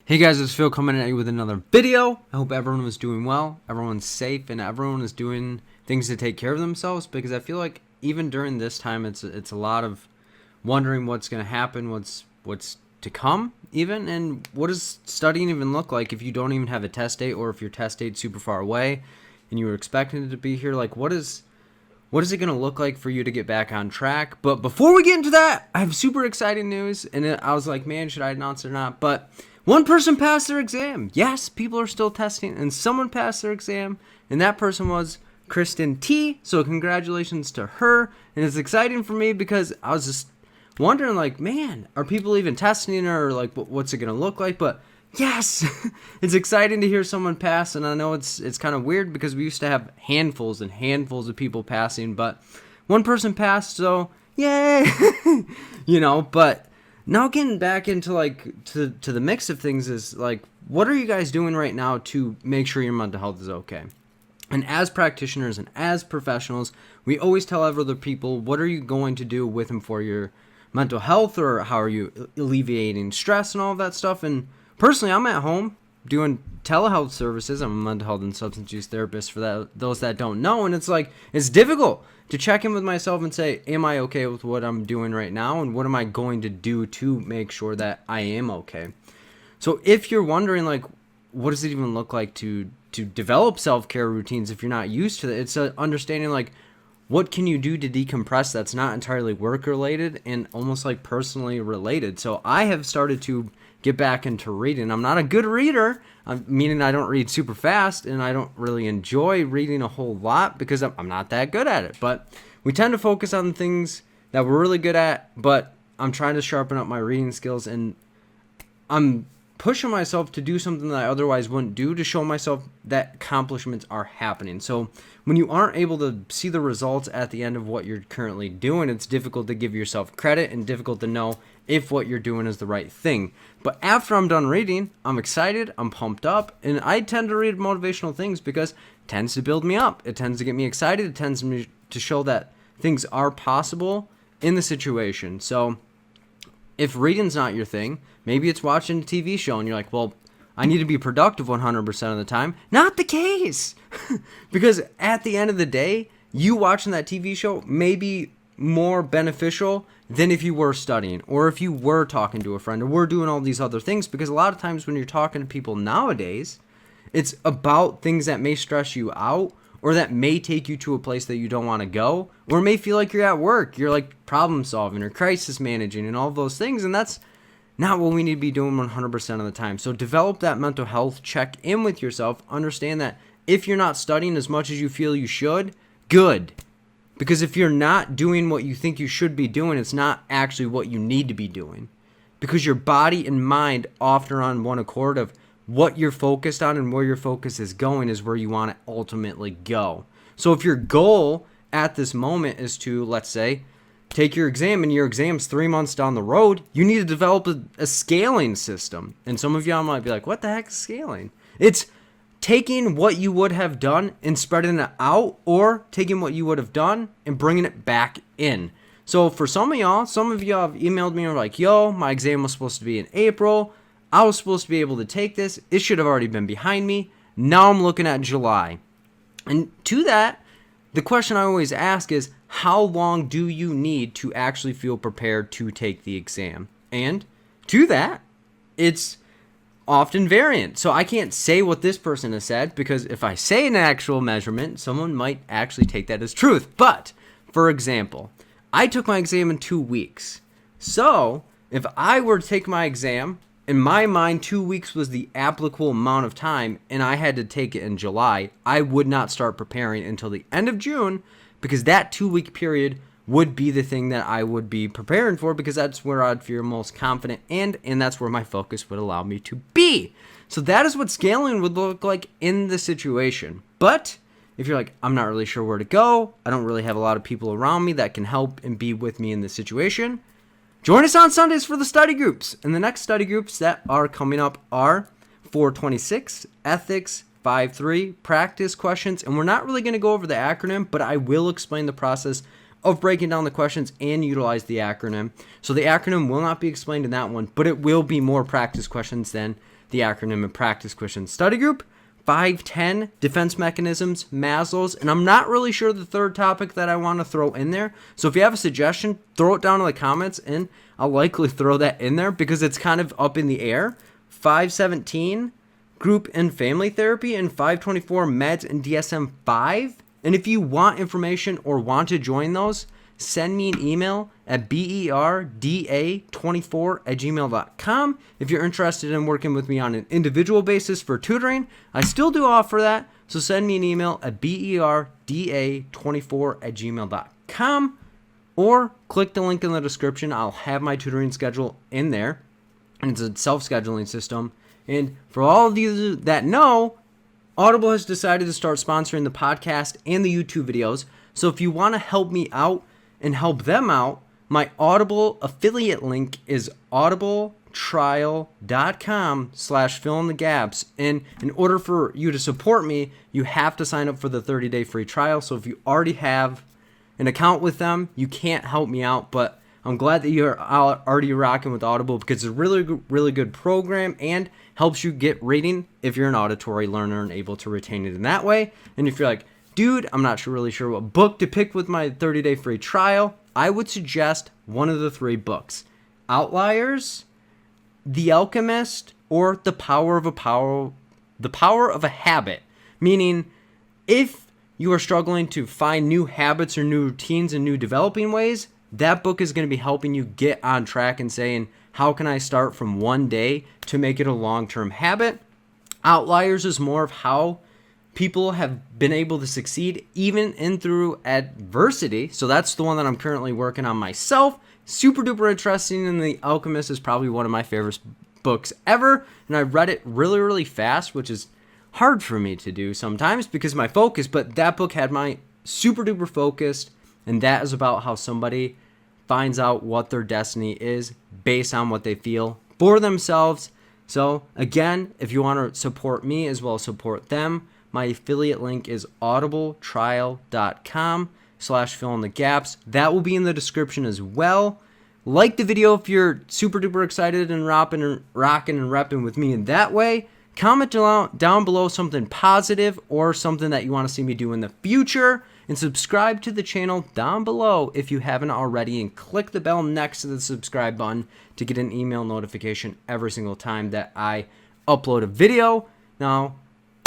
Hey guys, it's Phil coming at you with another video. I hope everyone was doing well, everyone's safe, and everyone is doing things to take care of themselves, because I feel like even during this time, it's a lot of wondering what's going to happen, what's to come even, and what does studying even look like if you don't even have a test date, or if your test date's super far away and you were expecting it to be here. Like, what is it going to look like for you to get back on track? But before we get into that, I have super exciting news, and I was like, man, should I announce it or not? But one person passed their exam. Yes, people are still testing, and someone passed their exam, and that person was Kristen T. So congratulations to her. And it's exciting for me because I was just wondering, like, man, are people even testing her, or like, what's it going to look like? But yes, it's exciting to hear someone pass, and I know it's kind of weird because we used to have handfuls and handfuls of people passing, but one person passed, so yay, but now getting back into like to the mix of things is like, what are you guys doing right now to make sure your mental health is okay? And as practitioners and as professionals, we always tell other people, what are you going to do with and for your mental health, or how are you alleviating stress and all of that stuff? And personally, I'm at home doing telehealth services. I'm a mental health and substance use therapist, for those that don't know. And it's like, it's difficult to check in with myself and say, am I okay with what I'm doing right now? And what am I going to do to make sure that I am okay? So if you're wondering, like, what does it even look like to develop self-care routines if you're not used to it? It's understanding, like, what can you do to decompress that's not entirely work-related and almost like personally related? So I have started to get back into reading. I'm not a good reader, meaning I don't read super fast, and I don't really enjoy reading a whole lot because I'm not that good at it. But we tend to focus on the things that we're really good at, but I'm trying to sharpen up my reading skills, and I'm pushing myself to do something that I otherwise wouldn't do, to show myself that accomplishments are happening. So when you aren't able to see the results at the end of what you're currently doing, it's difficult to give yourself credit and difficult to know if what you're doing is the right thing. But after I'm done reading, I'm excited, I'm pumped up, and I tend to read motivational things because it tends to build me up. It tends to get me excited. It tends to show that things are possible in the situation. So if reading's not your thing, maybe it's watching a TV show and you're like, well, I need to be productive 100% of the time. Not the case. Because at the end of the day, you watching that TV show may be more beneficial than if you were studying, or if you were talking to a friend, or were doing all these other things. Because a lot of times when you're talking to people nowadays, it's about things that may stress you out, or that may take you to a place that you don't want to go, or may feel like you're at work, you're like problem solving or crisis managing and all those things, and that's not what we need to be doing 100% of the time. So develop that mental health, check in with yourself, understand that if you're not studying as much as you feel you should, good. Because if you're not doing what you think you should be doing, it's not actually what you need to be doing. Because your body and mind often are on one accord of what you're focused on, and where your focus is going is where you want to ultimately go. So if your goal at this moment is to, let's say, take your exam, and your exam's 3 months down the road, you need to develop a scaling system. And some of y'all might be like, what the heck is scaling? It's taking what you would have done and spreading it out, or taking what you would have done and bringing it back in. So for some of y'all have emailed me and were like, yo, my exam was supposed to be in April. I was supposed to be able to take this. It should have already been behind me. Now I'm looking at July. And to that, the question I always ask is, how long do you need to actually feel prepared to take the exam? And to that, it's often variant. So I can't say what this person has said, because if I say an actual measurement, someone might actually take that as truth. But for example, I took my exam in 2 weeks. So if I were to take my exam, in my mind, 2 weeks was the applicable amount of time, and I had to take it in July, I would not start preparing until the end of June, because that 2-week period would be the thing that I would be preparing for, because that's where I'd feel most confident, and that's where my focus would allow me to be. So that is what scaling would look like in the situation. But if you're like, I'm not really sure where to go, I don't really have a lot of people around me that can help and be with me in this situation, join us on Sundays for the study groups. And the next study groups that are coming up are 426, Ethics, 5.3, Practice questions. And we're not really going to go over the acronym, but I will explain the process of breaking down the questions and utilize the acronym. So the acronym will not be explained in that one, but it will be more practice questions than the acronym and practice question study group. 510, defense mechanisms, Maslow's, and I'm not really sure the third topic that I want to throw in there. So if you have a suggestion, throw it down in the comments, and I'll likely throw that in there because it's kind of up in the air. 517, group and family therapy, and 524, meds and DSM-5. And if you want information or want to join those, send me an email at berda24@gmail.com. If you're interested in working with me on an individual basis for tutoring, I still do offer that. So send me an email at berda24@gmail.com or click the link in the description. I'll have my tutoring schedule in there, and it's a self-scheduling system. And for all of you that know, Audible has decided to start sponsoring the podcast and the YouTube videos. So if you want to help me out and help them out, my Audible affiliate link is audibletrial.com/fill-in-the-gaps. And in order for you to support me, you have to sign up for the 30-day free trial. So if you already have an account with them, you can't help me out, but I'm glad that you're already rocking with Audible because it's a really good program and helps you get reading if you're an auditory learner and able to retain it in that way. And if you're like, dude, I'm not really sure what book to pick with my 30-day free trial, I would suggest one of the 3 books: Outliers, The Alchemist, or The Power of a Habit. Meaning, if you are struggling to find new habits or new routines and new developing ways, that book is going to be helping you get on track and saying, how can I start from one day to make it a long-term habit? Outliers is more of how people have been able to succeed even in through adversity. So that's the one that I'm currently working on myself. Super duper interesting, and The Alchemist is probably one of my favorite books ever. And I read it really fast, which is hard for me to do sometimes because of my focus, but that book had my super duper focused, and that is about how somebody finds out what their destiny is based on what they feel for themselves. So again, if you want to support me as well as support them, my affiliate link is audibletrial.com/fill-in-the-gaps. That will be in the description as well. Like the video if you're super duper excited and rocking and repping with me in that way. Comment down below something positive or something that you want to see me do in the future. And subscribe to the channel down below if you haven't already. And click the bell next to the subscribe button to get an email notification every single time that I upload a video. Now,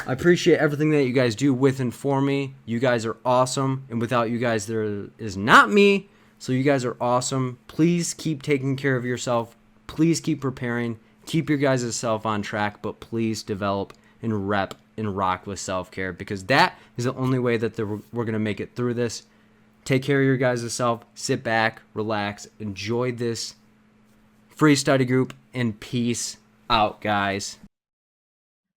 I appreciate everything that you guys do with and for me. You guys are awesome. And without you guys, there is not me. So you guys are awesome. Please keep taking care of yourself. Please keep preparing. Keep your guys' self on track. But please develop and rep and rock with self-care, because that is the only way that we're going to make it through this. Take care of your guys' self. Sit back, relax, enjoy this free study group, and peace out, guys.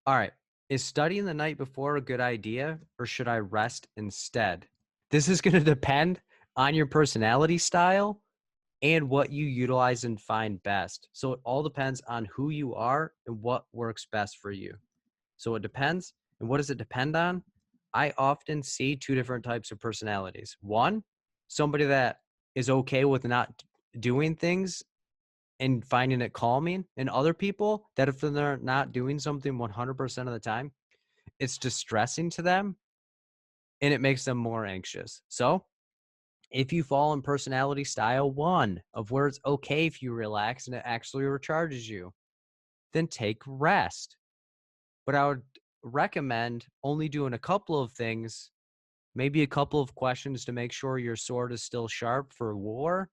All right. Is studying the night before a good idea, or should I rest instead? This is going to depend on your personality style and what you utilize and find best. So it all depends on who you are and what works best for you. So it depends. And what does it depend on? I often see 2 different types of personalities. One, somebody that is okay with not doing things and finding it calming, and other people that if they're not doing something 100% of the time, it's distressing to them and it makes them more anxious. So if you fall in personality style 1 of where it's okay if you relax and it actually recharges you, then take rest. But I would recommend only doing a couple of things, maybe a couple of questions to make sure your sword is still sharp for war.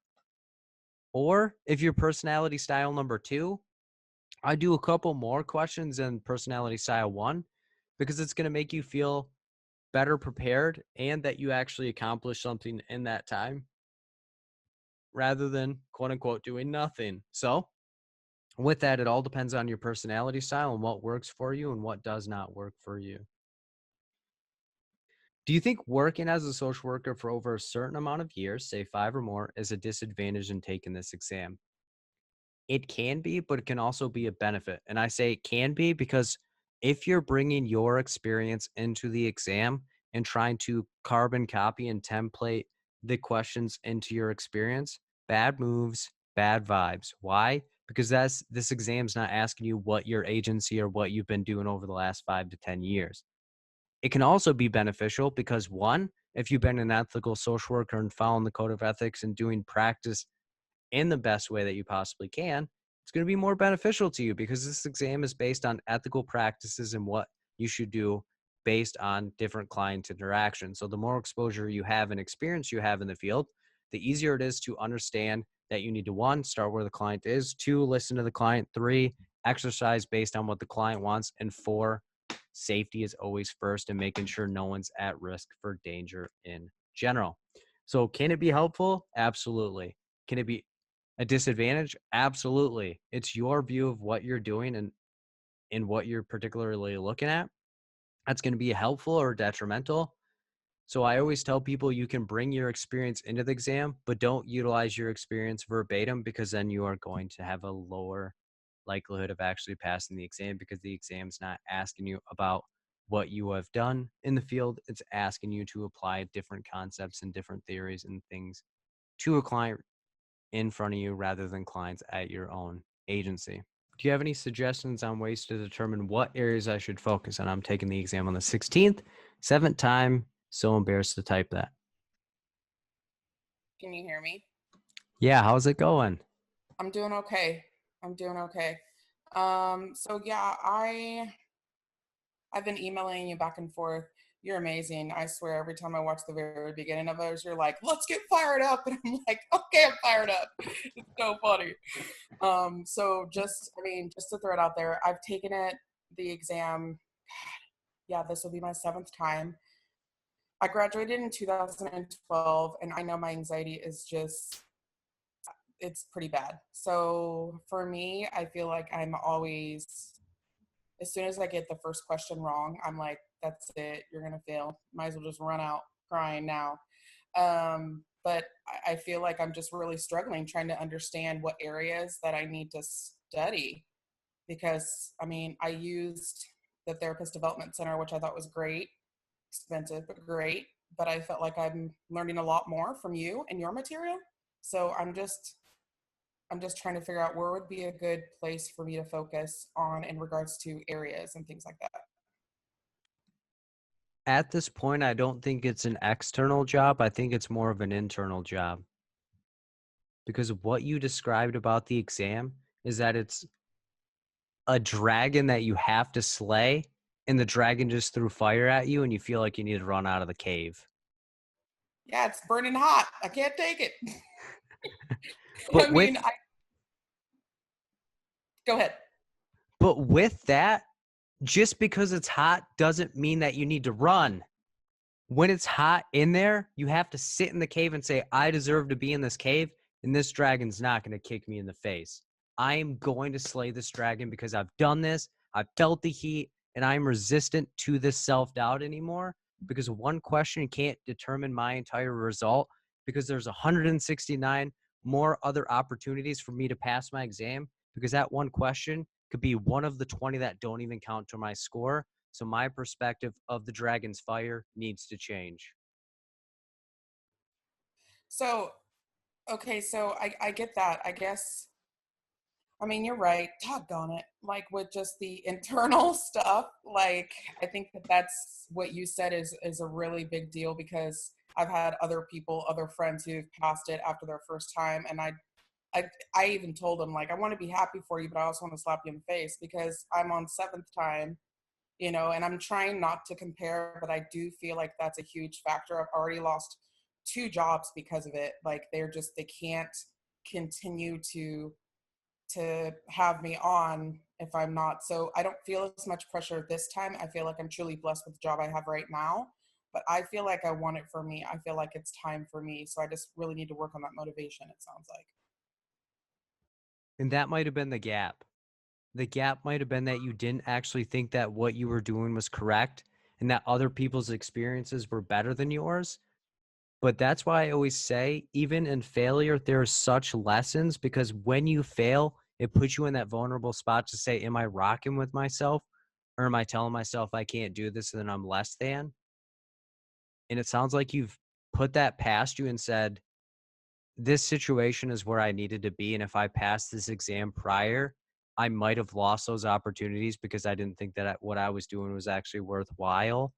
Or if your personality style number 2, I do a couple more questions than personality style 1 because it's going to make you feel better prepared and that you actually accomplish something in that time rather than quote unquote doing nothing. So with that, it all depends on your personality style and what works for you and what does not work for you. Do you think working as a social worker for over a certain amount of years, say 5 or more, is a disadvantage in taking this exam? It can be, but it can also be a benefit. And I say it can be because if you're bringing your experience into the exam and trying to carbon copy and template the questions into your experience, bad moves, bad vibes. Why? because this exam's not asking you what your agency or what you've been doing over the last 5 to 10 years. It can also be beneficial because one, if you've been an ethical social worker and following the code of ethics and doing practice in the best way that you possibly can, it's going to be more beneficial to you because this exam is based on ethical practices and what you should do based on different client interactions. So the more exposure you have and experience you have in the field, the easier it is to understand that you need to, one, start where the client is, two, listen to the client, three, exercise based on what the client wants, and four, safety is always first and making sure no one's at risk for danger in general. So can it be helpful? Absolutely. Can it be a disadvantage? Absolutely. It's your view of what you're doing and what you're particularly looking at. That's going to be helpful or detrimental. So I always tell people you can bring your experience into the exam, but don't utilize your experience verbatim because then you are going to have a lower likelihood of actually passing the exam because the exam's not asking you about what you have done in the field. It's asking you to apply different concepts and different theories and things to a client in front of you rather than clients at your own agency. Do you have any suggestions on ways to determine what areas I should focus on? I'm taking the exam on the 16th, 7th time. So embarrassed to type that. Can you hear me? Yeah, how's it going? I'm doing okay. I'm doing okay. So yeah, I've been emailing you back and forth. You're amazing. I swear every time I watch the very beginning of those, you're like, let's get fired up. And I'm like, okay, I'm fired up. It's so funny. So just to throw it out there, I've taken the exam. Yeah, this will be my 7th time. I graduated in 2012, and I know my anxiety is it's pretty bad. So for me, I feel like I'm always, as soon as I get the first question wrong, I'm like, that's it, you're gonna fail. Might as well just run out crying now. But I feel like I'm just really struggling trying to understand what areas that I need to study because I mean, I used the Therapist Development Center, which I thought was great, expensive, but great. But I felt like I'm learning a lot more from you and your material. So I'm just trying to figure out where would be a good place for me to focus on in regards to areas and things like that. At this point, I don't think it's an external job. I think it's more of an internal job because what you described about the exam is that it's a dragon that you have to slay and the dragon just threw fire at you and you feel like you need to run out of the cave. Yeah, it's burning hot. I can't take it. I But mean, with go ahead. but with that, just because it's hot doesn't mean that you need to run. When it's hot in there, you have to sit in the cave and say, I deserve to be in this cave, and this dragon's not going to kick me in the face. I am going to slay this dragon because I've done this, I've felt the heat, and I'm resistant to this self-doubt anymore because one question can't determine my entire result because there's 169 more other opportunities for me to pass my exam because that one question could be one of the 20 that don't even count to my score. So my perspective of the dragon's fire needs to change. So, okay, so I get that. I guess, I mean, you're right. Doggone it. Like with just the internal stuff, like I think that that's what you said is a really big deal because I've had other people, other friends who've passed it after their first time, and I, I even told them like I want to be happy for you, but I also want to slap you in the face because I'm on 7th time, and I'm trying not to compare, but I do feel like that's a huge factor. I've already lost 2 jobs because of it. Like they can't continue to have me on if I'm not. So I don't feel as much pressure this time. I feel like I'm truly blessed with the job I have right now. But I feel like I want it for me. I feel like it's time for me. So I just really need to work on that motivation, it sounds like. And that might have been the gap. The gap might have been that you didn't actually think that what you were doing was correct and that other people's experiences were better than yours. But that's why I always say, even in failure, there are such lessons because when you fail, it puts you in that vulnerable spot to say, am I rocking with myself? Or am I telling myself I can't do this and then I'm less than? And it sounds like you've put that past you and said, this situation is where I needed to be. And if I passed this exam prior, I might have lost those opportunities because I didn't think that what I was doing was actually worthwhile.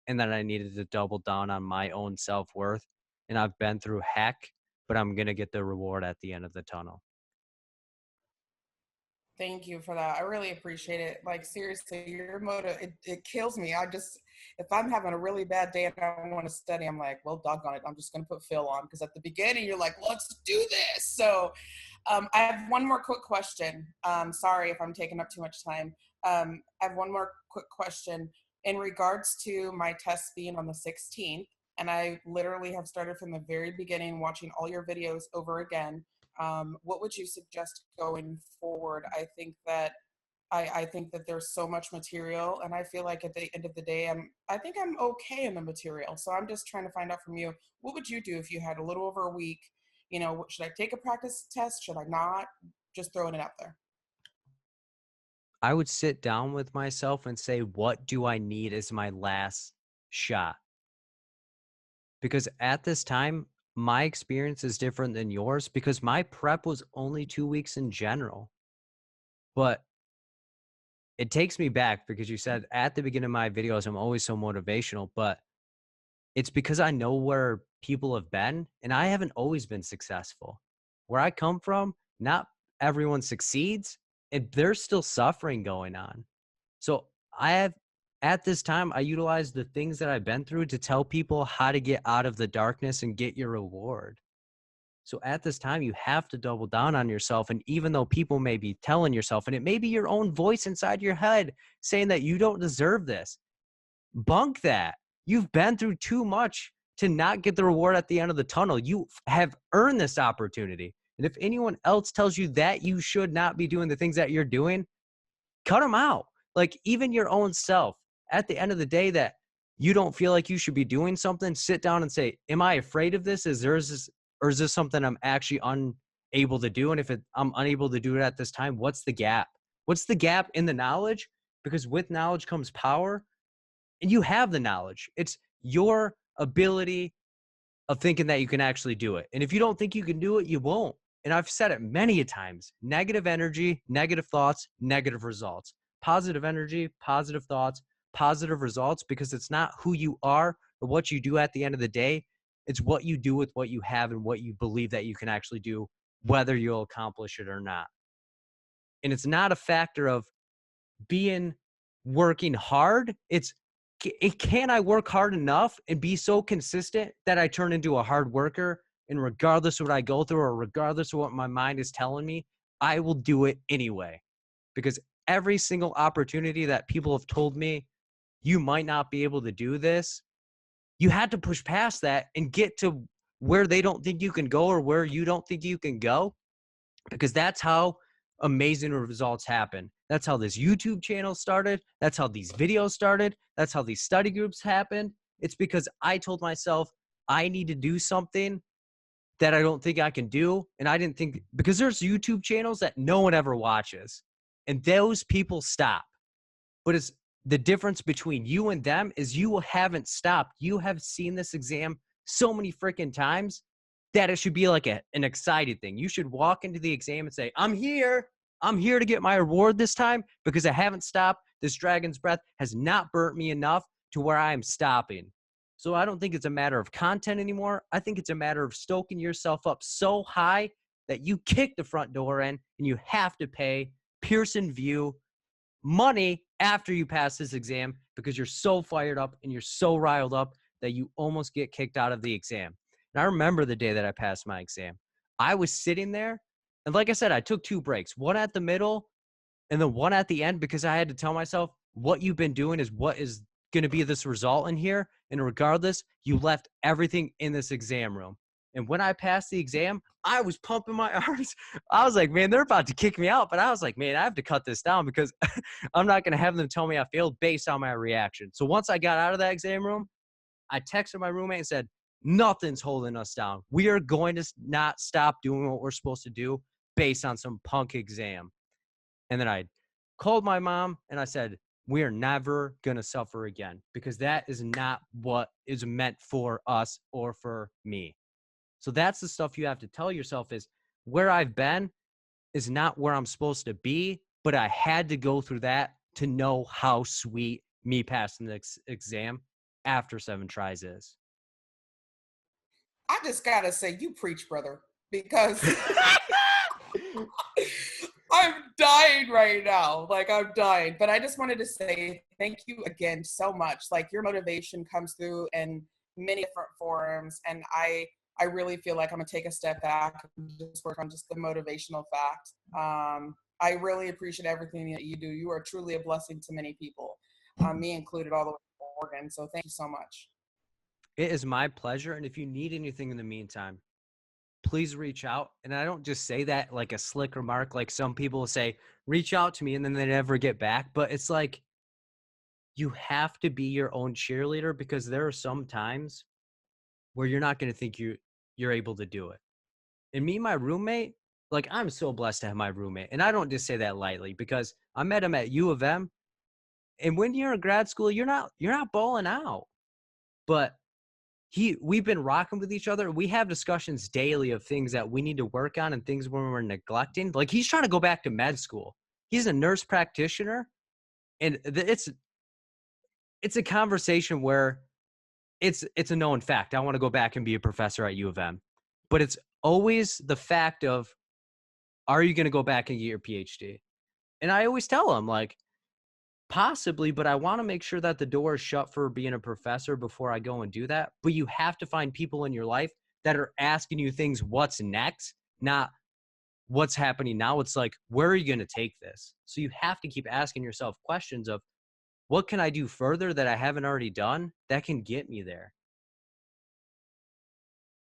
And that I needed to double down on my own self-worth. And I've been through heck, but I'm going to get the reward at the end of the tunnel. Thank you for that. I really appreciate it. Like seriously, your motive it kills me. I just if I'm having a really bad day and I want to study, I'm like, well, doggone it, I'm just gonna put Phil on because at the beginning you're like, let's do this. So I have one more quick question. Sorry if I'm taking up too much time. I have one more quick question in regards to my test being on the 16th, and I literally have started from the very beginning, watching all your videos over again. What would you suggest going forward? I think that there's so much material, and I feel like at the end of the day, I think I'm okay in the material. So I'm just trying to find out from you, what would you do if you had a little over a week? You know, should I take a practice test? Should I not? Just throwing it out there. I would sit down with myself and say, what do I need as my last shot? Because at this time, my experience is different than yours because my prep was only 2 weeks in general. But it takes me back because you said at the beginning of my videos, I'm always so motivational, but it's because I know where people have been and I haven't always been successful. Where I come from, not everyone succeeds and there's still suffering going on. So I have, at this time, I utilize the things that I've been through to tell people how to get out of the darkness and get your reward. So at this time, you have to double down on yourself. And even though people may be telling yourself, and it may be your own voice inside your head saying that you don't deserve this, bunk that. You've been through too much to not get the reward at the end of the tunnel. You have earned this opportunity. And if anyone else tells you that you should not be doing the things that you're doing, cut them out. Like even your own self, at the end of the day, that you don't feel like you should be doing something, sit down and say, am I afraid of this? Or is this something I'm actually unable to do? And if I'm unable to do it at this time, what's the gap? What's the gap in the knowledge? Because with knowledge comes power, and you have the knowledge. It's your ability of thinking that you can actually do it. And if you don't think you can do it, you won't. And I've said it many a times. Negative energy, negative thoughts, negative results. Positive energy, positive thoughts, positive results, because it's not who you are or what you do at the end of the day. It's what you do with what you have and what you believe that you can actually do, whether you'll accomplish it or not. And it's not a factor of being working hard. Can I work hard enough and be so consistent that I turn into a hard worker, and regardless of what I go through or regardless of what my mind is telling me, I will do it anyway. Because every single opportunity that people have told me, you might not be able to do this, you had to push past that and get to where they don't think you can go or where you don't think you can go, because that's how amazing results happen. That's how this YouTube channel started. That's how these videos started. That's how these study groups happened. It's because I told myself I need to do something that I don't think I can do. And I didn't think, because there's YouTube channels that no one ever watches, and those people stop. But it's the difference between you and them is you haven't stopped. You have seen this exam so many freaking times that it should be like an excited thing. You should walk into the exam and say, I'm here. I'm here to get my reward this time because I haven't stopped. This dragon's breath has not burnt me enough to where I am stopping. So I don't think it's a matter of content anymore. I think it's a matter of stoking yourself up so high that you kick the front door in and you have to pay Pearson VUE money after you pass this exam because you're so fired up and you're so riled up that you almost get kicked out of the exam. And I remember the day that I passed my exam. I was sitting there, and like I said, I took 2 breaks, one at the middle and then one at the end, because I had to tell myself what you've been doing is what is going to be this result in here. And regardless, you left everything in this exam room. And when I passed the exam, I was pumping my arms. I was like, man, they're about to kick me out. But I was like, man, I have to cut this down because I'm not going to have them tell me I failed based on my reaction. So once I got out of that exam room, I texted my roommate and said, nothing's holding us down. We are going to not stop doing what we're supposed to do based on some punk exam. And then I called my mom and I said, we are never going to suffer again because that is not what is meant for us or for me. So that's the stuff you have to tell yourself is where I've been is not where I'm supposed to be, but I had to go through that to know how sweet me passing the exam after 7 tries is. I just gotta say, you preach, brother, because I'm dying right now. Like, I'm dying. But I just wanted to say thank you again so much. Like, your motivation comes through in many different forms, and I really feel like I'm gonna take a step back and just work on just the motivational fact. I really appreciate everything that you do. You are truly a blessing to many people, me included, all the way to Oregon. So thank you so much. It is my pleasure. And if you need anything in the meantime, please reach out. And I don't just say that like a slick remark, like some people say, reach out to me and then they never get back. But it's like, you have to be your own cheerleader because there are some times where you're not going to think you're able to do it. And me and my roommate, like I'm so blessed to have my roommate. And I don't just say that lightly because I met him at U of M. And when you're in grad school, you're not balling out. But we've been rocking with each other. We have discussions daily of things that we need to work on and things when we're neglecting. Like he's trying to go back to med school. He's a nurse practitioner, and it's a conversation where it's a known fact. I want to go back and be a professor at U of M, but it's always the fact of, are you going to go back and get your PhD? And I always tell him like, possibly, but I want to make sure that the door is shut for being a professor before I go and do that. But you have to find people in your life that are asking you things, what's next, not what's happening now. It's like, where are you going to take this? So you have to keep asking yourself questions of, what can I do further that I haven't already done that can get me there?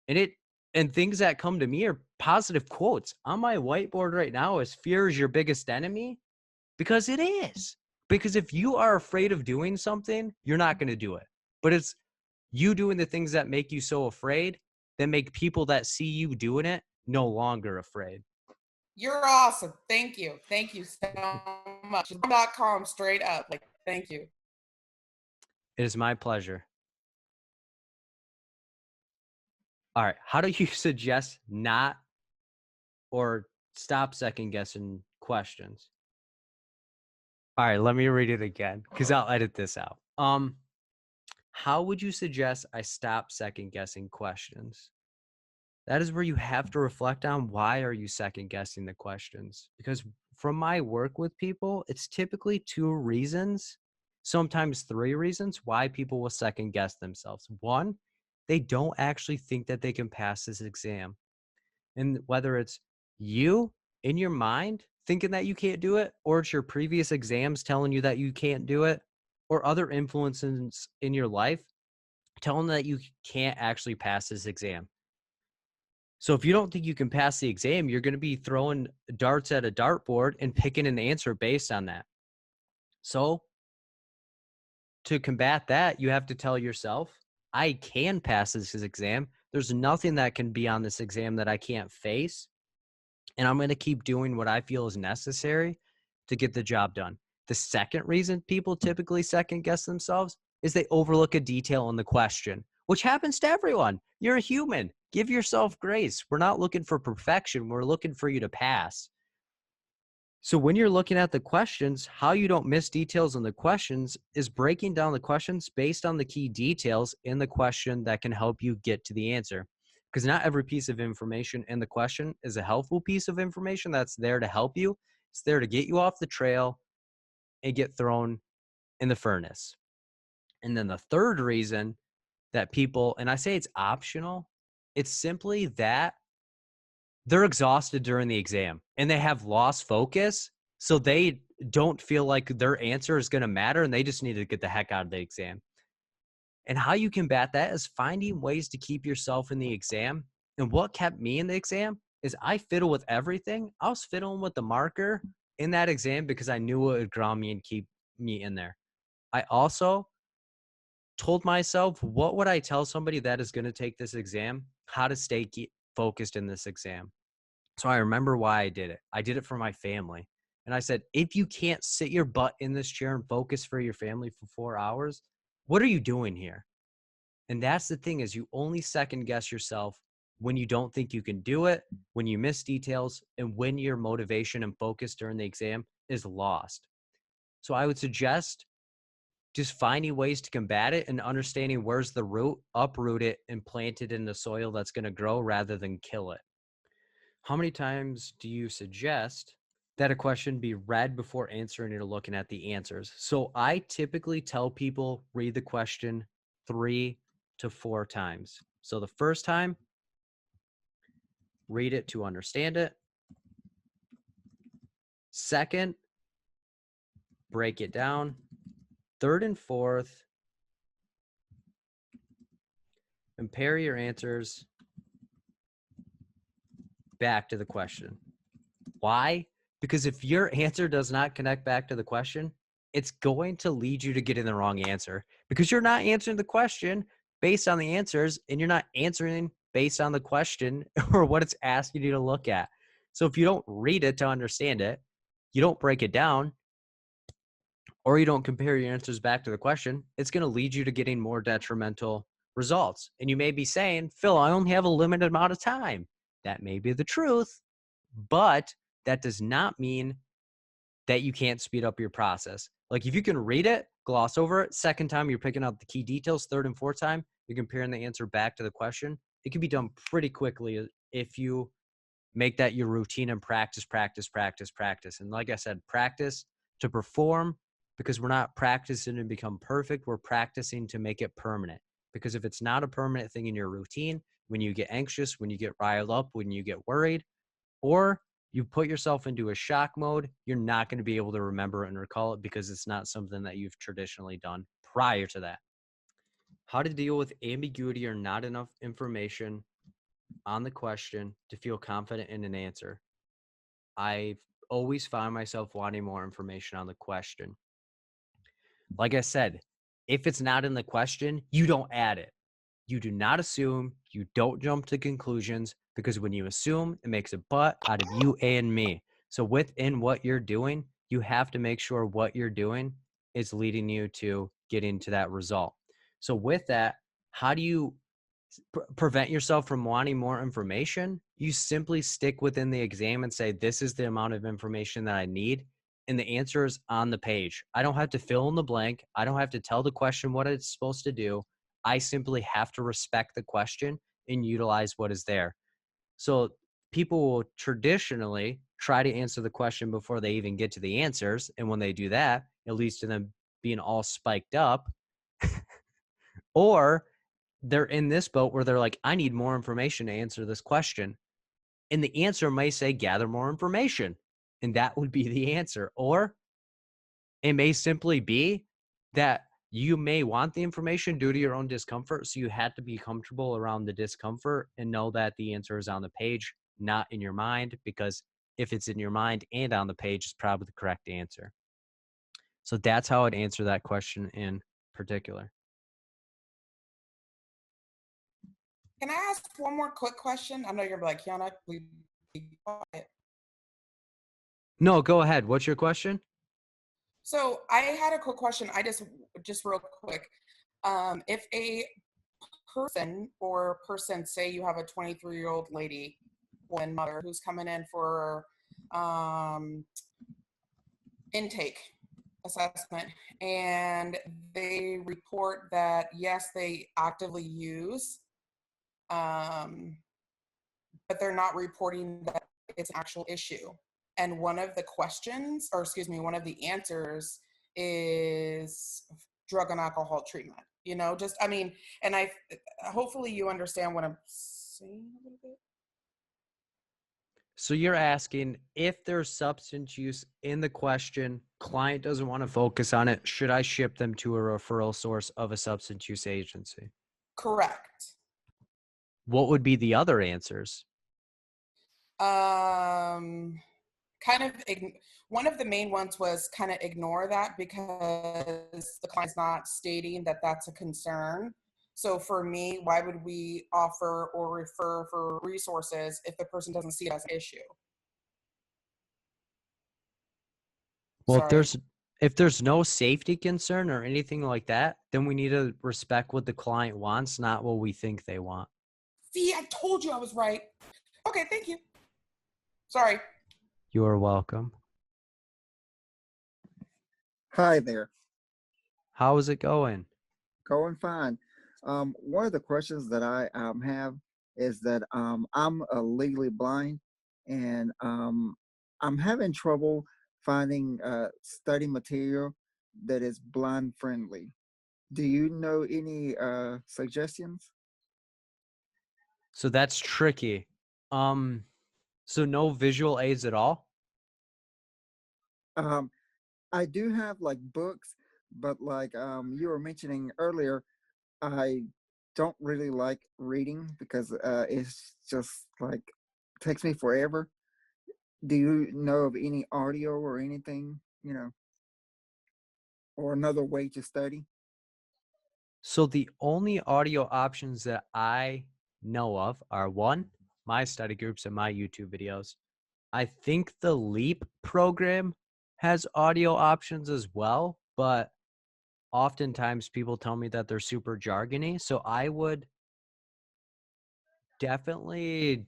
And things that come to me are positive quotes. On my whiteboard right now is fear is your biggest enemy, because it is. Because if you are afraid of doing something, you're not going to do it. But it's you doing the things that make you so afraid that make people that see you doing it no longer afraid. You're awesome. Thank you. Thank you so much. .com straight up. Like, thank you. It is my pleasure. All right. How do you suggest not or stop second guessing questions? All right, let me read it again because I'll edit this out. How would you suggest I stop second guessing questions? That is where you have to reflect on, why are you second guessing the questions? Because from my work with people, it's typically 2 reasons, sometimes 3 reasons why people will second guess themselves. 1, they don't actually think that they can pass this exam. And whether it's you in your mind thinking that you can't do it, or it's your previous exams telling you that you can't do it, or other influences in your life telling that you can't actually pass this exam. So if you don't think you can pass the exam, you're going to be throwing darts at a dartboard and picking an answer based on that. So to combat that, you have to tell yourself, I can pass this exam. There's nothing that can be on this exam that I can't face. And I'm going to keep doing what I feel is necessary to get the job done. The second reason people typically second guess themselves is they overlook a detail in the question, which happens to everyone. You're a human. Give yourself grace. We're not looking for perfection. We're looking for you to pass. So when you're looking at the questions, how you don't miss details in the questions is breaking down the questions based on the key details in the question that can help you get to the answer. Because not every piece of information in the question is a helpful piece of information that's there to help you. It's there to get you off the trail and get thrown in the furnace. And then the third reason that people, and I say it's optional, it's simply that they're exhausted during the exam and they have lost focus. So they don't feel like their answer is going to matter and they just need to get the heck out of the exam. And how you combat that is finding ways to keep yourself in the exam. And what kept me in the exam is I fiddle with everything. I was fiddling with the marker in that exam because I knew it would ground me and keep me in there. I also told myself, what would I tell somebody that is going to take this exam? How to stay focused in this exam. So I remember why I did it. I did it for my family. And I said, if you can't sit your butt in this chair and focus for your family for 4 hours, what are you doing here? And that's the thing, is you only second guess yourself when you don't think you can do it, when you miss details, and when your motivation and focus during the exam is lost. So I would suggest just finding ways to combat it and understanding where's the root, uproot it, and plant it in the soil that's going to grow rather than kill it. How many times do you suggest that a question be read before answering or looking at the answers? So I typically tell people read the question 3 to 4 times. So the first time, read it to understand it. Second, break it down. Third and fourth, compare your answers back to the question. Why? Because if your answer does not connect back to the question, it's going to lead you to getting the wrong answer because you're not answering the question based on the answers and you're not answering based on the question or what it's asking you to look at. So if you don't read it to understand it, you don't break it down, or you don't compare your answers back to the question, it's going to lead you to getting more detrimental results. And you may be saying, Phil, I only have a limited amount of time. That may be the truth, but that does not mean that you can't speed up your process. Like if you can read it, gloss over it, second time you're picking out the key details, third and fourth time, you're comparing the answer back to the question. It can be done pretty quickly if you make that your routine and practice. And like I said, practice to perform, because we're not practicing to become perfect. We're practicing to make it permanent. Because if it's not a permanent thing in your routine, when you get anxious, when you get riled up, when you get worried, or you put yourself into a shock mode, you're not going to be able to remember and recall it because it's not something that you've traditionally done prior to that. How to deal with ambiguity or not enough information on the question to feel confident in an answer. I've always found myself wanting more information on the question. Like I said, if it's not in the question, you don't add it. You do not assume, you don't jump to conclusions, because when you assume, it makes a butt out of you and me. So within what you're doing, you have to make sure what you're doing is leading you to getting to that result. So with that, how do you prevent yourself from wanting more information? You simply stick within the exam and say, this is the amount of information that I need. And the answer is on the page. I don't have to fill in the blank. I don't have to tell the question what it's supposed to do. I simply have to respect the question and utilize what is there. So people will traditionally try to answer the question before they even get to the answers. And when they do that, it leads to them being all spiked up. Or they're in this boat where they're like, I need more information to answer this question. And the answer may say, gather more information. And that would be the answer. Or it may simply be that you may want the information due to your own discomfort. So you have to be comfortable around the discomfort and know that the answer is on the page, not in your mind, because if it's in your mind and on the page, it's probably the correct answer. So that's how I'd answer that question in particular. Can I ask one more quick question? I know you're like, Kiana, please be quiet. No, go ahead. What's your question? So I had a quick question. I just real quick. If a person, say you have a 23-year-old lady, woman, mother, who's coming in for intake assessment, and they report that, yes, they actively use, but they're not reporting that it's an actual issue. And one of the questions, or excuse me, one of the answers is drug and alcohol treatment. You know, just, I mean, and hopefully you understand what I'm saying a little bit. So you're asking if there's substance use in the question, client doesn't want to focus on it, should I ship them to a referral source of a substance use agency? Correct. What would be the other answers? Kind of, one of the main ones was kind of ignore that because the client's not stating that that's a concern. So for me, why would we offer or refer for resources if the person doesn't see it as an issue? Well, Sorry. if there's no safety concern or anything like that, then we need to respect what the client wants, not what we think they want. See, I told you I was right. Okay, thank you. Sorry. You are welcome. Hi there. How is it going? Going fine. One of the questions that I have is that I'm legally blind, and I'm having trouble finding study material that is blind friendly. Do you know any suggestions? So that's tricky. So no visual aids at all? Um, I do have like books, but like you were mentioning earlier, I don't really like reading because it's just like takes me forever. Do you know of any audio or anything, or another way to study? So the only audio options that I know of are one, my study groups and my YouTube videos. I think the LEAP program has audio options as well, but oftentimes people tell me that they're super jargony. So I would definitely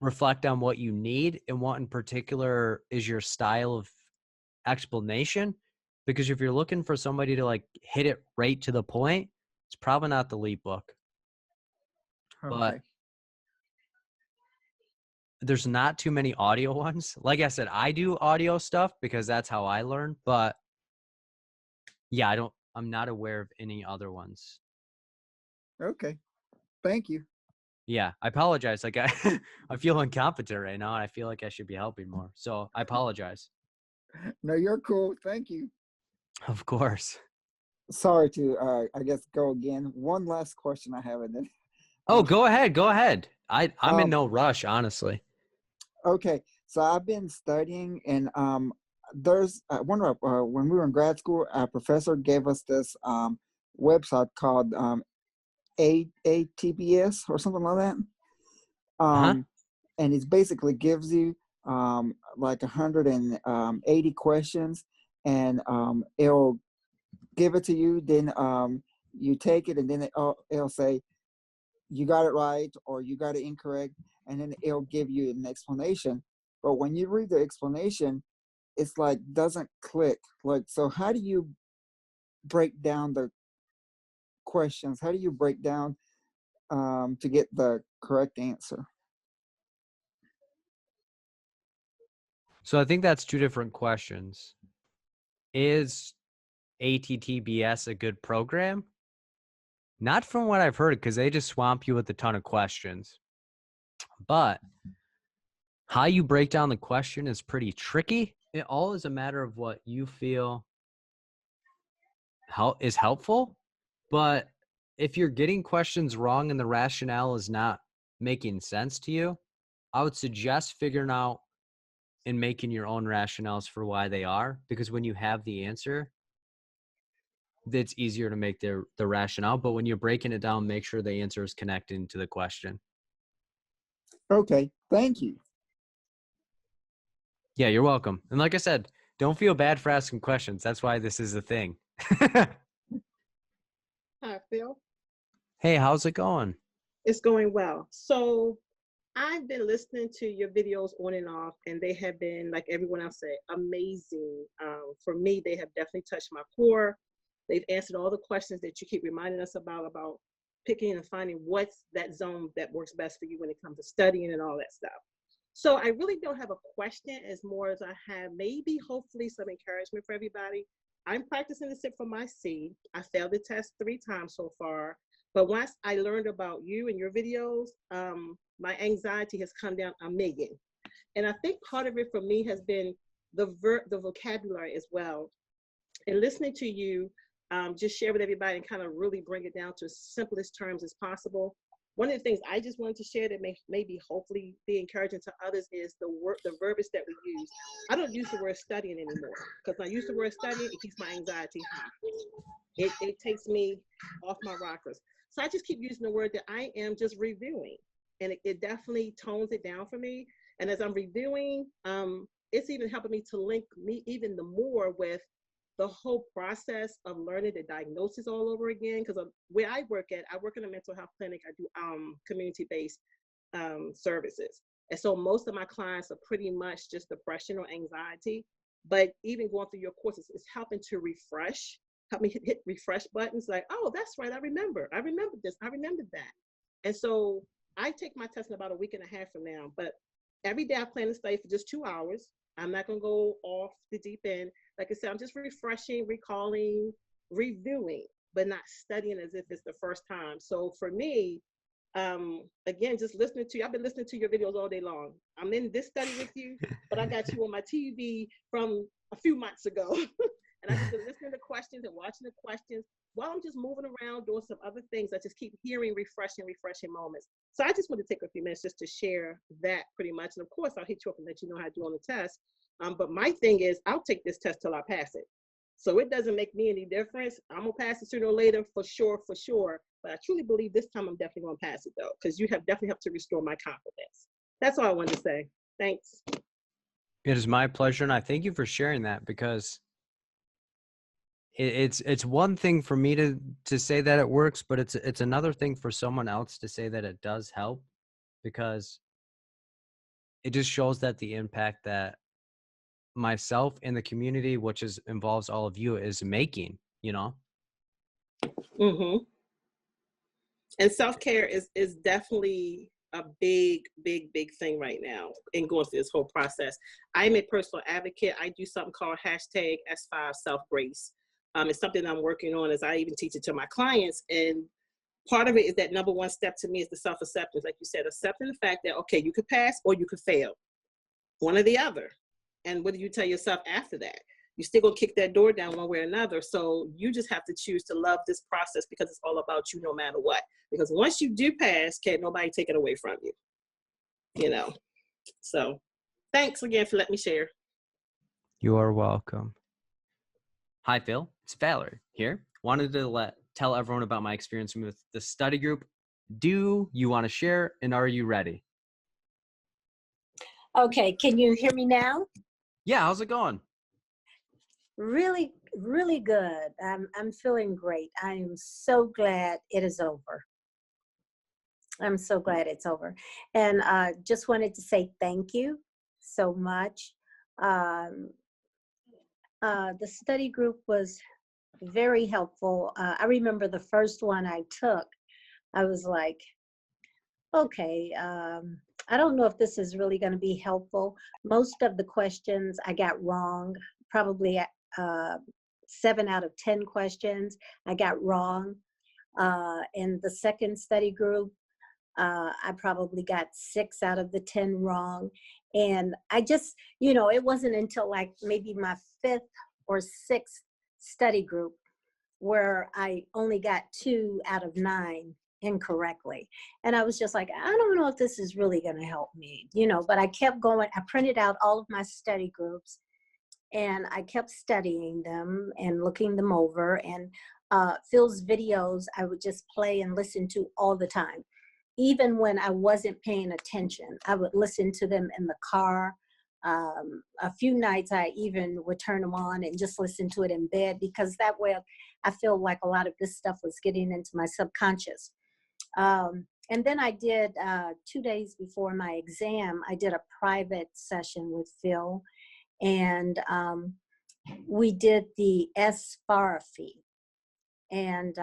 reflect on what you need and what in particular is your style of explanation. Because if you're looking for somebody to like hit it right to the point, it's probably not the LEAP book. But Okay. there's not too many audio ones. Like I said, I do audio stuff because that's how I learn. But yeah, I'm not aware of any other ones. Okay. Thank you. Yeah, I apologize. Like I feel incompetent right now, and I feel like I should be helping more. So I apologize. No, you're cool. Thank you. Of course. Sorry to, I guess, go again. One last question I have, and then. Oh, go ahead. Go ahead. I'm in Um, no rush, honestly. okay. So I've been studying, and there's one of when we were in grad school, our professor gave us this website called ATBS or something like that. Uh-huh. And it basically gives you like 180 questions, and it'll give it to you. Then you take it, and then it'll say you got it right or you got it incorrect, and then it'll give you an explanation. But when you read the explanation, it's like doesn't click. Like, so how do you break down the questions? How do you break down to get the correct answer? So I think that's two different questions. Is ATTBS a good program? Not from what I've heard, because they just swamp you with a ton of questions. But how you break down the question is pretty tricky. It all is a matter of what you feel is helpful. But if you're getting questions wrong and the rationale is not making sense to you, I would suggest figuring out and making your own rationales for why they are. Because when you have the answer, it's easier to make the rationale. But when you're breaking it down, make sure the answer is connecting to the question. Okay, thank you. Yeah, you're welcome. And like I said, don't feel bad for asking questions. That's why this is a thing. Hi, Phil. Hey, how's it going? It's going well. So I've been listening to your videos on and off, and they have been, like everyone else said, amazing. For me, they have definitely touched my core. They've answered all the questions that you keep reminding us about picking and finding what's that zone that works best for you when it comes to studying and all that stuff. So I really don't have a question as more as I have maybe hopefully some encouragement for everybody. I'm practicing to sit for my C. I failed the test 3 times so far. But once I learned about you and your videos, my anxiety has come down a million. And I think part of it for me has been the vocabulary as well. And listening to you just share with everybody and kind of really bring it down to simplest terms as possible. One of the things I just wanted to share that may maybe hopefully be encouraging to others is the verbiage that we use. I don't use the word studying anymore because when I use the word studying, it keeps my anxiety high. It takes me off my rockers. So I just keep using the word that I am just reviewing. And it definitely tones it down for me. And as I'm reviewing, it's even helping me to link me even the more with the whole process of learning the diagnosis all over again, because where I work in a mental health clinic. I do community-based services. And so most of my clients are pretty much just depression or anxiety. But even going through your courses is helping to help me hit refresh buttons like, oh, that's right, I remember this, I remembered that. And so I take my test in about a week and a half from now, but every day I plan to study for just 2 hours. I'm not going to go off the deep end. Like I said, I'm just refreshing, recalling, reviewing, but not studying as if it's the first time. So for me, again, just listening to you. I've been listening to your videos all day long. I'm in this study with you, but I got you on my TV from a few months ago. And I've just been listening to questions and watching the questions while I'm just moving around, doing some other things. I just keep hearing refreshing moments. So I just want to take a few minutes just to share that pretty much. And of course, I'll hit you up and let you know how to do on the test. But my thing is, I'll take this test till I pass it. So it doesn't make me any difference. I'm going to pass it sooner or later, for sure. But I truly believe this time I'm definitely going to pass it, though, because you have definitely helped to restore my confidence. That's all I wanted to say. Thanks. It is my pleasure, and I thank you for sharing that, because it's one thing for me to say that it works, but it's another thing for someone else to say that it does help, because it just shows that the impact that myself and the community, which involves all of you, is making, you know? Mm-hmm. And self-care is definitely a big thing right now in going through this whole process. I'm a personal advocate. I do something called hashtag S5 self-grace. It's something I'm working on as I even teach it to my clients. And part of it is that number one step to me is the self-acceptance. Like you said, accepting the fact that, okay, you could pass or you could fail, one or the other. And what do you tell yourself after that? You're still gonna kick that door down one way or another. So you just have to choose to love this process, because it's all about you no matter what. Because once you do pass, can't nobody take it away from you, you know? So thanks again for letting me share. You are welcome. Hi, Phil. It's Valerie here. Wanted to tell everyone about my experience with the study group. Do you want to share, and are you ready? Okay, can you hear me now? Yeah, how's it going? Really, really good. I'm feeling great. I am so glad it is over. I'm so glad it's over. And just wanted to say thank you so much. The study group was very helpful. I remember the first one I took, I was like, okay, I don't know if this is really going to be helpful. Most of the questions I got wrong, probably 7 out of 10 questions I got wrong. In the second study group, I probably got 6 out of the 10 wrong. And I just, it wasn't until like maybe my 5th or 6th study group where I only got 2 out of 9 incorrectly. And I was just like, I don't know if this is really going to help me, but I kept going. I printed out all of my study groups and I kept studying them and looking them over. And Phil's videos, I would just play and listen to all the time. Even when I wasn't paying attention, I would listen to them in the car. A few nights I even would turn them on and just listen to it in bed, because that way I feel like a lot of this stuff was getting into my subconscious. And then I did, 2 days before my exam, I did a private session with Phil, and we did the S-Therapy. And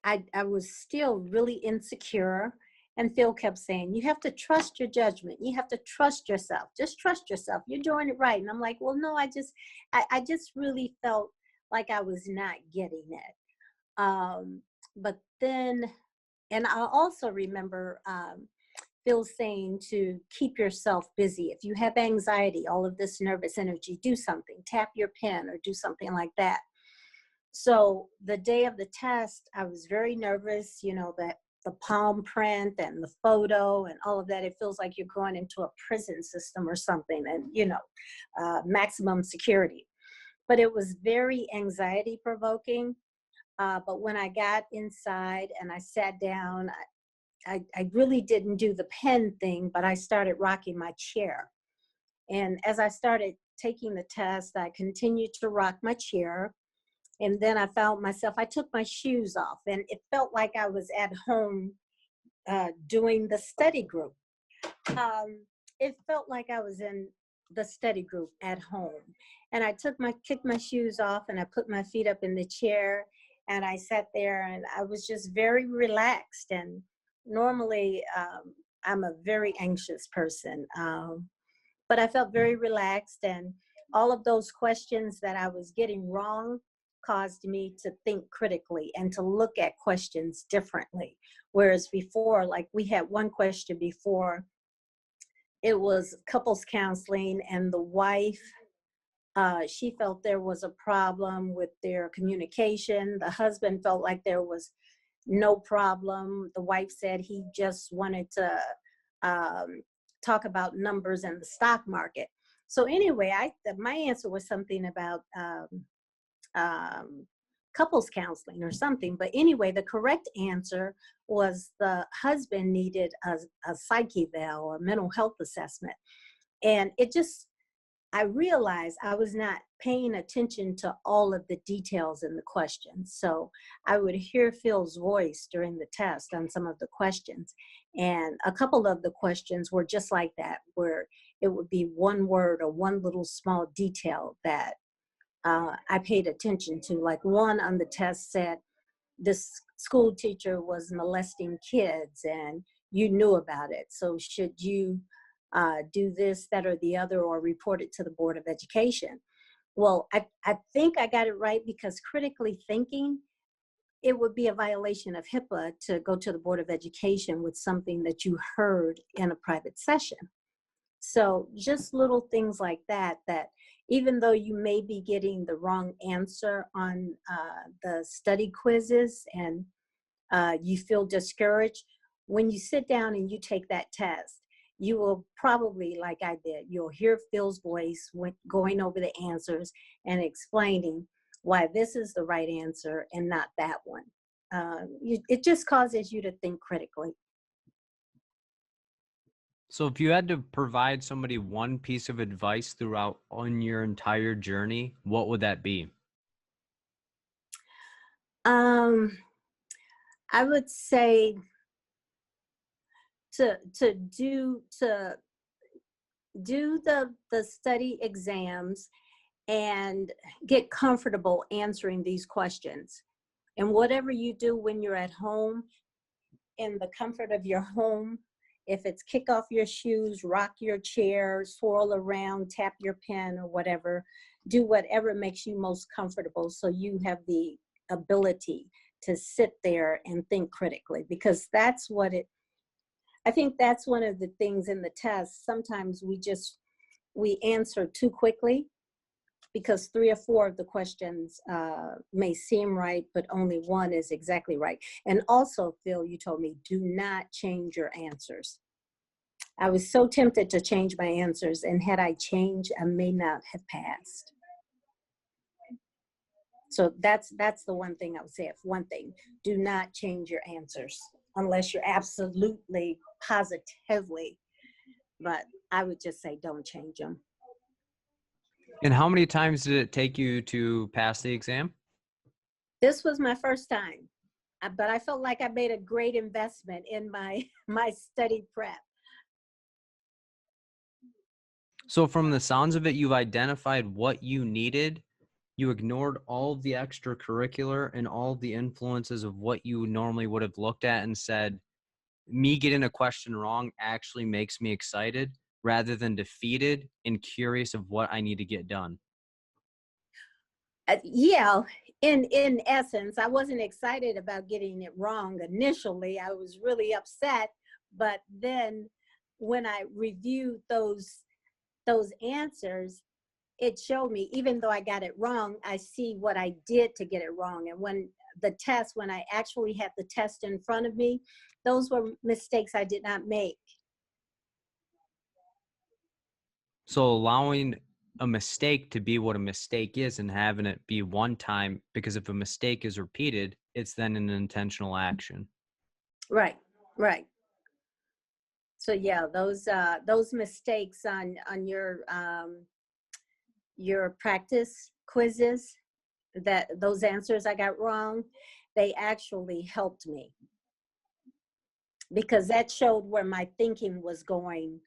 I was still really insecure. And Phil kept saying, you have to trust your judgment. You have to trust yourself. Just trust yourself. You're doing it right. And I'm like, well, no, I just really felt like I was not getting it. But then, and I also remember Phil saying to keep yourself busy. If you have anxiety, all of this nervous energy, do something, tap your pen or do something like that. So the day of the test, I was very nervous, that the palm print and the photo and all of that, it feels like you're going into a prison system or something, and, maximum security. But it was very anxiety provoking. But when I got inside and I sat down, I really didn't do the pen thing, but I started rocking my chair. And as I started taking the test, I continued to rock my chair. And then I found myself, I took my shoes off, and it felt like I was at home doing the study group. It felt like I was in the study group at home. And I kicked my shoes off, and I put my feet up in the chair, and I sat there, and I was just very relaxed. And normally I'm a very anxious person, but I felt very relaxed, and all of those questions that I was getting wrong caused me to think critically and to look at questions differently. Whereas before, like we had one question before, it was couples counseling, and the wife, she felt there was a problem with their communication. The husband felt like there was no problem. The wife said he just wanted to talk about numbers in the stock market. So anyway, my answer was something about couples counseling or something. But anyway, the correct answer was the husband needed a psych eval or mental health assessment. And I realized I was not paying attention to all of the details in the questions. So I would hear Phil's voice during the test on some of the questions. And a couple of the questions were just like that, where it would be one word or one little small detail that I paid attention to. Like one on the test said, this school teacher was molesting kids and you knew about it. So should you do this, that, or the other, or report it to the Board of Education? Well, I think I got it right, because critically thinking, it would be a violation of HIPAA to go to the Board of Education with something that you heard in a private session. So just little things like that, that even though you may be getting the wrong answer on the study quizzes and you feel discouraged, when you sit down and you take that test, you will probably, like I did, you'll hear Phil's voice going over the answers and explaining why this is the right answer and not that one. It just causes you to think critically. So if you had to provide somebody one piece of advice throughout on your entire journey, what would that be? I would say to do the study exams and get comfortable answering these questions. And whatever you do when you're at home, in the comfort of your home, if it's kick off your shoes, rock your chair, swirl around, tap your pen or whatever, do whatever makes you most comfortable so you have the ability to sit there and think critically, because that's what I think that's one of the things in the test. Sometimes we answer too quickly, because 3 or 4 of the questions may seem right, but only one is exactly right. And also, Phil, you told me, do not change your answers. I was so tempted to change my answers, and had I changed, I may not have passed. So that's the one thing I would say. If one thing, do not change your answers unless you're absolutely positively, but I would just say don't change them. And how many times did it take you to pass the exam? This was my first time, but I felt like I made a great investment in my study prep. So from the sounds of it, you've identified what you needed. You ignored all of the extracurricular and all of the influences of what you normally would have looked at and said, me getting a question wrong actually makes me excited rather than defeated and curious of what I need to get done. Yeah, in essence, I wasn't excited about getting it wrong initially. I was really upset, but then when I reviewed those answers, it showed me, even though I got it wrong, I see what I did to get it wrong. And when I actually had the test in front of me, those were mistakes I did not make. So allowing a mistake to be what a mistake is and having it be one time, because if a mistake is repeated, it's then an intentional action. Right. So yeah, those mistakes on your your practice quizzes, that those answers I got wrong, they actually helped me, because that showed where my thinking was going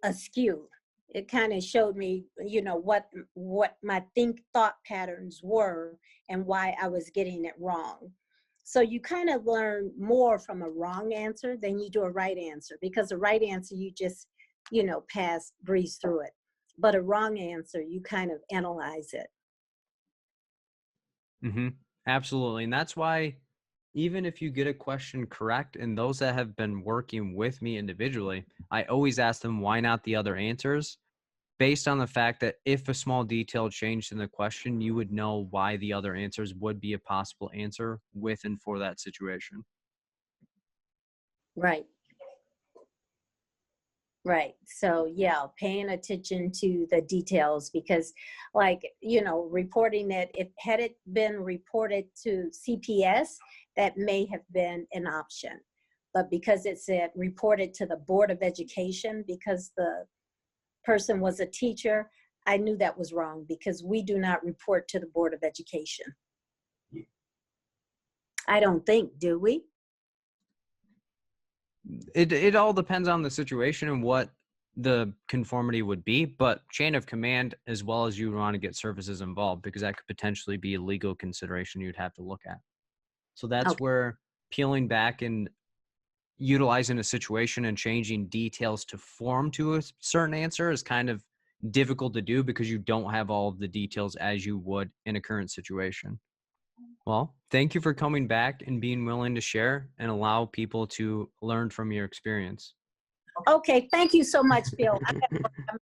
askew. It kind of showed me, you know, what my thought patterns were and why I was getting it wrong. So you kind of learn more from a wrong answer than you do a right answer, because the right answer, you just, you know, breeze through it. But a wrong answer, you kind of analyze it. Mm-hmm. Absolutely. And that's why even if you get a question correct, and those that have been working with me individually, I always ask them, why not the other answers? Based on the fact that if a small detail changed in the question, you would know why the other answers would be a possible answer with and for that situation. Right. Right. So yeah, paying attention to the details, because like, you know, reporting it, if had it been reported to CPS, that may have been an option. But because it said reported to the Board of Education, because the person was a teacher, I knew that was wrong, because we do not report to the Board of Education. I don't think, do we? It all depends on the situation and what the conformity would be, but chain of command, as well as you want to get services involved, because that could potentially be a legal consideration you'd have to look at. So that's Okay. where peeling back and utilizing a situation and changing details to form to a certain answer is kind of difficult to do, because you don't have all of the details as you would in a current situation. Well, thank you for coming back and being willing to share and allow people to learn from your experience. Okay. Thank you so much, Phil. I gotta